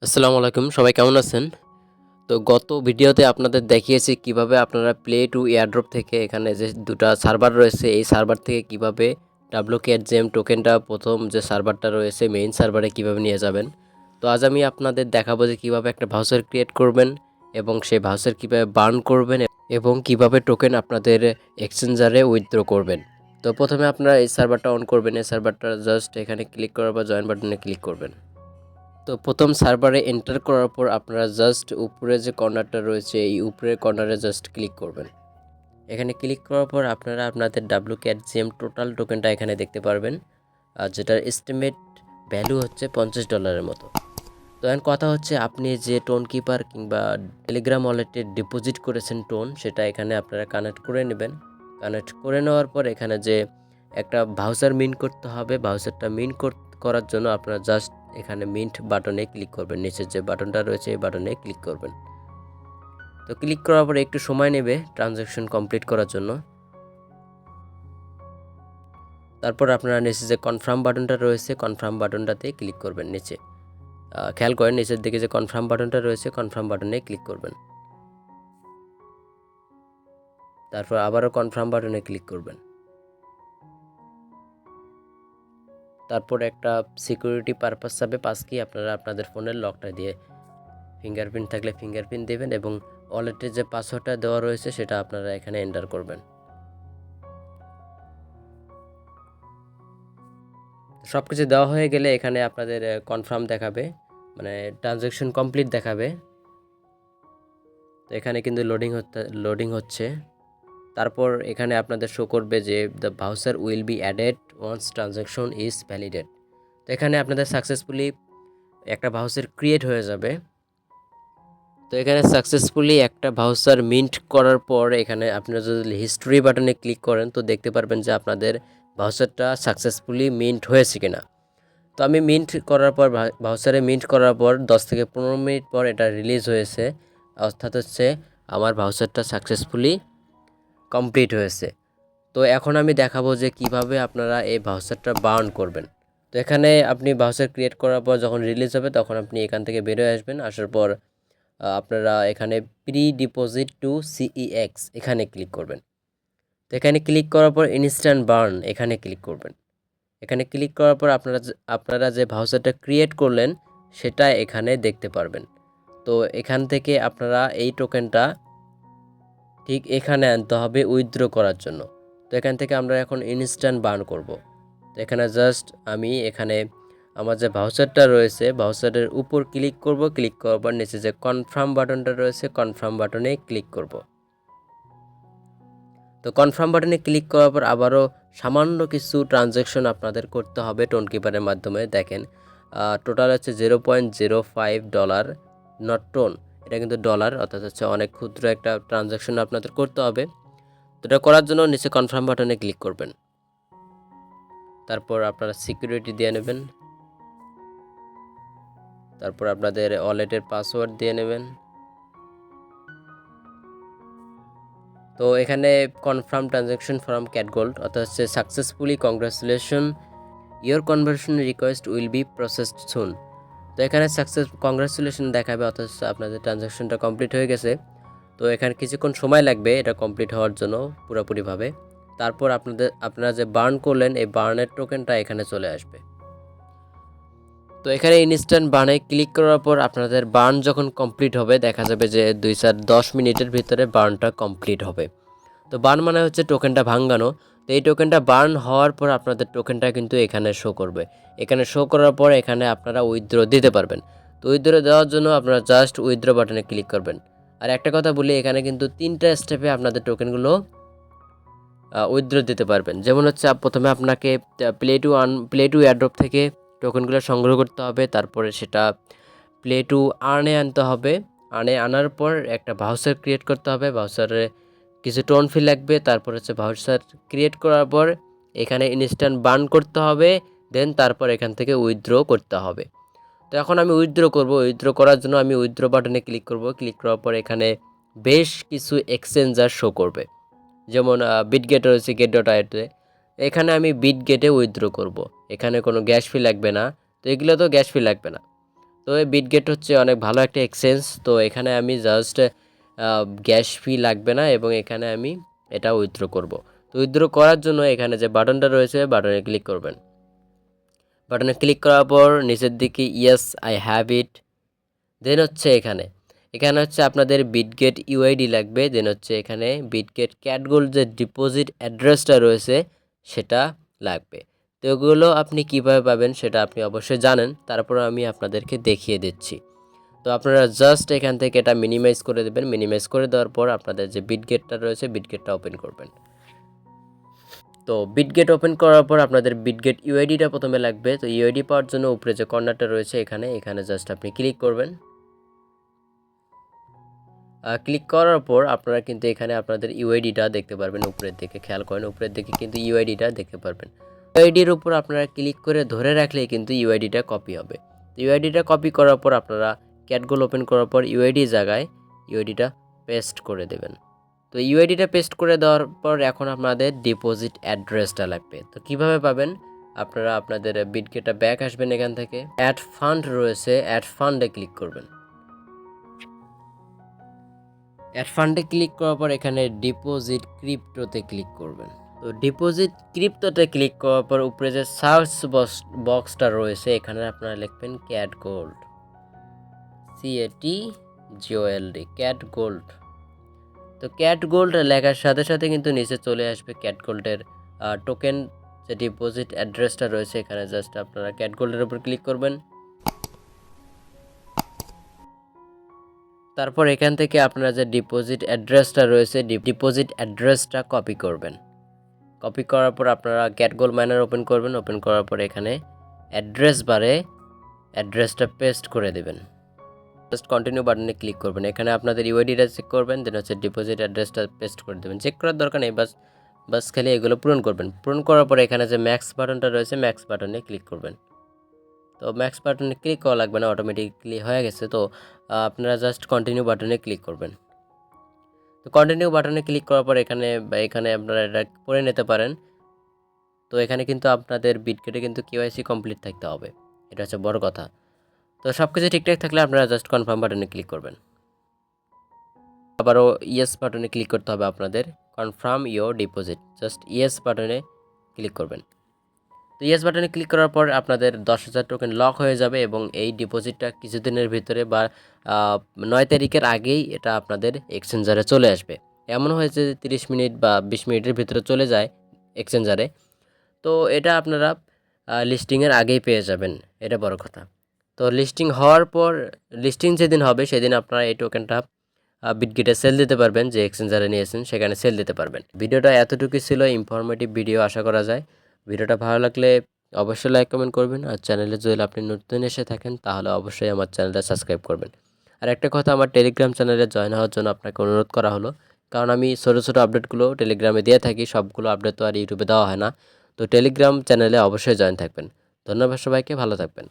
আসসালামু আলাইকুম, সবাই কেমন আছেন? তো গত ভিডিওতে আপনাদের দেখিয়েছি কিভাবে আপনারা প্লে টু এয়ারড্রপ থেকে এখানে যে দুটা সার্ভার রয়েছে এই সার্ভার থেকে কিভাবে WKTGM টোকেনটা প্রথম যে সার্ভারটা রয়েছে মেইন সার্ভারে কিভাবে নিয়ে যাবেন। তো আজ আমি আপনাদের দেখাবো যে কিভাবে একটা ভাউচার ক্রিয়েট করবেন এবং সেই ভাউচার কিভাবে বার্ন করবেন এবং কিভাবে টোকেন আপনাদের এক্সচেঞ্জারে উইথড্র করবেন। তো প্রথমে আপনারা এই সার্ভারটা অন করবেন। এই সার্ভারটা জাস্ট এখানে ক্লিক করার পর জয়েন বাটনে ক্লিক করবেন। তো প্রথম সার্ভারে এন্টার করার পর আপনারা জাস্ট উপরে যে কর্নারটা রয়েছে এই উপরের কর্নারে জাস্ট ক্লিক করবেন। এখানে ক্লিক করার পর আপনারা আপনাদের WKTGM টোটাল টোকেনটা এখানে দেখতে পারবেন, আর যেটার এস্টিমেট ভ্যালু হচ্ছে $50 মতো। তো এখন কথা হচ্ছে আপনি যে টোন কিপার কিংবা টেলিগ্রাম ওয়ালেটে ডিপোজিট করেছেন টোন, সেটা এখানে আপনারা কানেক্ট করে নেবেন। কানেক্ট করে নেওয়ার পর এখানে যে একটা ভাউচার মিন্ট করতে হবে, ভাউচারটা মিন্ট করার জন্য আপনারা জাস্ট এখানে মিন্ট বাটনে ক্লিক করবেন। নিচের যে বাটনটা রয়েছে এই বাটনে ক্লিক করবেন। তো ক্লিক করার পরে একটু সময় নেবে ট্রানজ্যাকশন কমপ্লিট করার জন্য। তারপর আপনারা নিচে যে কনফার্ম বাটনটা রয়েছে কনফার্ম বাটনটাতে ক্লিক করবেন। নিচে খেয়াল করেন নিচের দিকে যে কনফার্ম বাটনটা রয়েছে কনফার্ম বাটনে ক্লিক করবেন। তারপর আবারও কনফার্ম বাটনে ক্লিক করবেন। তারপর একটা সিকিউরিটি পারপাস হিসাবে পাসকি আপনারা আপনাদের ফোনের লকটা দিয়ে ফিঙ্গারপ্রিন্ট থাকলে ফিঙ্গারপ্রিন্ট দেবেন এবং ওয়ালেটের যে পাসওয়ার্ডটা দেওয়া রয়েছে সেটা আপনারা এখানে এন্টার করবেন। সব কিছু দেওয়া হয়ে গেলে এখানে আপনাদের কনফার্ম দেখাবে, মানে ট্রানজ্যাকশন কমপ্লিট দেখাবে। তো এখানে কিন্তু লোডিং হচ্ছে। তারপর এখানে আপনাদের শো করবে যে the voucher will be added once transaction is validated. তো এখানে আপনাদের সাকসেসফুলি একটা ভাউচার ক্রিয়েট হয়ে যাবে। তো এখানে সাকসেসফুলি একটা ভাউচার মিন্ট করার পর এখানে আপনারা যদি হিস্ট্রি বাটনে ক্লিক করেন তো দেখতে পারবেন যে আপনাদের ভাউচারটা সাকসেসফুলি মিন্ট হয়েছে কিনা। তো আমি মিন্ট করার পর ভাউচারে মিন্ট করার পর 10 থেকে 15 মিনিট পর এটা রিলিজ হয়েছে, অর্থাৎ হচ্ছে আমার ভাউচারটা সাকসেসফুলি কমপ্লিট হয়েছে। তো এখন আমি দেখাবো যে কিভাবে আপনারা এই ভাউচারটা বার্ন করবেন। তো এখানে আপনি ভাউচার ক্রিয়েট করার পর যখন রিলিজ হবে তখন আপনি এখান থেকে বেরোয় আসবেন। আসার পর আপনারা এখানে প্রি ডিপোজিট টু CEX এখানে ক্লিক করবেন। তো এখানে ক্লিক করার পর ইনস্ট্যান্ট বার্ন এখানে ক্লিক করবেন। এখানে ক্লিক করার পর আপনারা যে ভাউচারটা ক্রিয়েট করলেন সেটা এখানে দেখতে পারবেন। তো এখান থেকে আপনারা এই টোকেনটা ঠিক এখানে আনতে হবে উইথড্র করার জন্য। তো এখান থেকে আমরা এখন ইনস্ট্যান্ট বার্ন করব। তো এখানে জাস্ট আমি এখানে আমার যে ভাউচারটা রয়েছে ভাউচারের উপর ক্লিক করব। ক্লিক করার পর নিচে যে কনফার্ম বাটনটা রয়েছে কনফার্ম বাটনে ক্লিক করব। তো কনফার্ম বাটনে ক্লিক করার পর আবারও সামান্য কিছু ট্রানজ্যাকশন আপনাদের করতে হবে টোন কিপারের মাধ্যমে। দেখেন টোটাল হচ্ছে $0.05, নট টোন, এটা কিন্তু ডলার, অর্থাৎ হচ্ছে অনেক ক্ষুদ্র একটা ট্রানজ্যাকশন আপনাদের করতে হবে। তো এটা করার জন্য নিচে কনফার্ম বাটনে ক্লিক করবেন। তারপর আপনারা সিকিউরিটি দিয়ে নেবেন। তারপর আপনাদের ওয়ালেটের পাসওয়ার্ড দিয়ে নেবেন। তো এখানে কনফার্ম ট্রানজ্যাকশন ফ্রম ক্যাটগোল্ড, অর্থাৎ হচ্ছে successfully congratulation your conversion request will be processed soon. তো এখানে কংগ্রাচুলেশন দেখাবে, অর্থাৎ আপনাদের ট্রানজ্যাকশনটা কমপ্লিট হয়ে গেছে। তো এখানে কিছুক্ষণ সময় লাগবে এটা কমপ্লিট হওয়ার জন্য পুরোপুরিভাবে। তারপর আপনারা যে বার্ন করলেন এই বার্নের টোকেনটা এখানে চলে আসবে। তো এখানে ইনস্ট্যান্ট বার্নে ক্লিক করার পর আপনাদের বার্ন যখন কমপ্লিট হবে দেখা যাবে যে 2-10 মিনিটের ভিতরে বার্নটা কমপ্লিট হবে। তো বার্ন মানে হচ্ছে টোকেনটা ভাঙানো। তো এই টোকেনটা বার্ন হওয়ার পর আপনাদের টোকেনটা কিন্তু এখানে শো করবে। এখানে শো করার পর এখানে আপনারা উইথড্র দিতে পারবেন। তো উইথড্র দেওয়ার জন্য আপনারা জাস্ট উইথড্র বাটনে ক্লিক করবেন। আর একটা কথা বলি, এখানে কিন্তু 3টা স্টেপে আপনাদের টোকেনগুলো উইথড্র দিতে পারবেন। যেমন হচ্ছে প্রথমে আপনাকে প্লে টু এয়ারড্রপ থেকে টোকেনগুলো সংগ্রহ করতে হবে। তারপরে সেটা প্লে টু আর্নে আনতে হবে। আনার পর একটা ভাউচার ক্রিয়েট করতে হবে। ভাউচারে কিছু টোন ফি লাগবে। তারপর হচ্ছে ভাউচার ক্রিয়েট করার পর এখানে ইনস্ট্যান্ট বার্ন করতে হবে। দেন তারপর এখান থেকে উইথড্র করতে হবে। তো এখন আমি উইথড্র করব। উইথড্র করার জন্য আমি উইথড্র বাটনে ক্লিক করব। ক্লিক করার পর এখানে বেশ কিছু এক্সচেঞ্জার শো করবে। যেমন বিটগেট রয়েছে, get.io, এখানে আমি বিটগেটে উইথড্র করব। এখানে কোনো গ্যাস ফি লাগবে না। তো এগুলো তো গ্যাস ফি লাগবে না। তো এই বিটগেট হচ্ছে অনেক ভালো একটা এক্সচেঞ্জ। তো এখানে আমি জাস্ট গ্যাস ফি লাগবে না এবং এখানে আমি এটা উইথড্র করব। তো উইথড্র করার জন্য এখানে যে বাটনটা রয়েছে বাটনে ক্লিক করবেন। বাটনে ক্লিক করার পর নিচের দিকে ইয়েস আই হ্যাভ ইট, দেন হচ্ছে এখানে হচ্ছে আপনাদের বিটগেট ইউআইডি লাগবে, দেন হচ্ছে এখানে বিটগেট ক্যাটগোল্ড যে ডিপোজিট অ্যাড্রেসটা রয়েছে সেটা লাগবে। তো এগুলো আপনি কিভাবে পাবেন সেটা আপনি অবশ্যই জানেন, তারপর আমি আপনাদেরকে দেখিয়ে দিচ্ছি। তো আপনারা জাস্ট এখান থেকে এটা মিনিমাইজ করে দেবেন। মিনিমাইজ করে দেওয়ার পর আপনাদের যে বিটগেটটা রয়েছে বিটগেটটা ওপেন করবেন। তো বিটগেট ওপেন করার পর আপনাদের বিটগেট ইউআইডিটা প্রথমে লাগবে। তো ইউআইডি পাওয়ার জন্য উপরে যে কর্নারটা রয়েছে এখানে জাস্ট আপনি ক্লিক করবেন। ক্লিক করার পর আপনারা কিন্তু এখানে আপনাদের ইউআইডিটা দেখতে পারবেন। উপরের দিকে খেয়াল করেন, উপরের দিকে কিন্তু ইউআইডিটা দেখতে পারবেন। ইউআইডির উপর আপনারা ক্লিক করে ধরে রাখলেই কিন্তু ইউআইডিটা কপি হবে। তো ইউআইডিটা কপি করার পর আপনারা ক্যাটগোল ওপেন করার পর ইউআইডি জায়গায় ইউআইডিটা পেস্ট করে দেবেন। তো ইউআইডিটা পেস্ট করে দেওয়ার পর এখন আপনাদের ডিপোজিট অ্যাড্রেসটা লাগবে। তো কিভাবে পাবেন, আপনারা আপনাদের বিটগেটটা ব্যাক আসবেন, এখান থেকে অ্যাড ফান্ড রয়েছে, অ্যাড ফান্ডে ক্লিক করবেন। অ্যাড ফান্ডে ক্লিক করার পর এখানে ডিপোজিট ক্রিপ্টোতে ক্লিক করবেন। তো ডিপোজিট ক্রিপ্টোতে ক্লিক করার পর উপরে যে সার্চ বক্সটা রয়েছে এখানে আপনারা লিখবেন cat gold, CATGOLD, cat gold. তো ক্যাট গোল্ড লেখার সাথে সাথে কিন্তু নিচে চলে আসবে ক্যাট গোল্ডের টোকেন যে ডিপোজিট অ্যাড্রেসটা রয়েছে। এখানে জাস্ট আপনারা ক্যাট গোল্ডের উপর ক্লিক করবেন। তারপর এখান থেকে আপনারা যে ডিপোজিট অ্যাড্রেসটা রয়েছে ডিপোজিট অ্যাড্রেসটা কপি করবেন। কপি করার পর আপনারা ক্যাটগোল মাইনার ওপেন করবেন। ওপেন করার পর এখানে অ্যাড্রেস বারে অ্যাড্রেসটা পেস্ট করে দেবেন। জাস্ট কন্টিনিউ বাটনে ক্লিক করবেন। এখানে আপনাদের ইউআইডিটা চেক করবেন, দেন হচ্ছে ডিপোজিট অ্যাড্রেসটা পেস্ট করে দেবেন। চেক করার দরকার নেই, বাস খালি এগুলো পূরণ করবেন। পূরণ করার পর এখানে যে ম্যাক্স বাটনটা রয়েছে ম্যাক্স বাটনে ক্লিক করবেন। তো ম্যাক্স বাটনে ক্লিক করা লাগবে না, অটোমেটিকলি হয়ে গেছে। তো আপনারা জাস্ট কন্টিনিউ বাটনে ক্লিক করবেন। তো কন্টিনিউ বাটনে ক্লিক করার পর এখানে আপনারা এটা করে নিতে পারেন। তো এখানে কিন্তু আপনাদের বিটগেটে কিন্তু KYC কমপ্লিট থাকতে হবে, এটা হচ্ছে বড় কথা। তো সব কিছু ঠিকঠাক থাকলে আপনারা জাস্ট কনফার্ম বাটনে ক্লিক করবেন। আবারও ইয়েস বাটনে ক্লিক করতে হবে আপনাদের, confirm your deposit, just yes বাটনে ক্লিক করবেন। তো ইয়েস বাটনে ক্লিক করার পর আপনাদের 10,000 টোকেন লক হয়ে যাবে এবং এই ডিপোজিটটা কিছুদিনের ভিতরে বা 9 তারিখের আগেই এটা আপনাদের এক্সচেঞ্জারে চলে আসবে। এমন হয়েছে যে 30 মিনিট বা 20 মিনিটের ভিতরে চলে যায় এক্সচেঞ্জারে। তো এটা আপনারা লিস্টিংয়ের আগেই পেয়ে যাবেন, এটা বড় কথা। তো লিস্টিং হওয়ার পর লিস্টিং যেদিন হবে সেদিন আপনারা এই টোকেনটা বিটগেটে সেল দিতে পারবেন, যে এক্সচেঞ্জারে নিয়েছেন সেখানে সেল দিতে পারবেন। ভিডিওটা এতটুকুই ছিল, ইনফরমেটিভ ভিডিও আশা করা যায়। ভিডিওটা ভালো লাগলে অবশ্যই লাইক কমেন্ট করবেন, আর চ্যানেলে যদি আপনি নতুন এসে থাকেন তাহলে অবশ্যই আমার চ্যানেলটা সাবস্ক্রাইব করবেন। আর একটা কথা, আমার টেলিগ্রাম চ্যানেলে জয়েন হওয়ার জন্য আপনাকে অনুরোধ করা হলো, কারণ আমি ছোটো ছোটো আপডেটগুলো টেলিগ্রামে দিয়ে থাকি, সবগুলো আপডেট তো আর ইউটিউবে দেওয়া হয় না। তো টেলিগ্রাম চ্যানেলে অবশ্যই জয়েন থাকবেন। ধন্যবাদ সবাইকে, ভালো থাকবেন।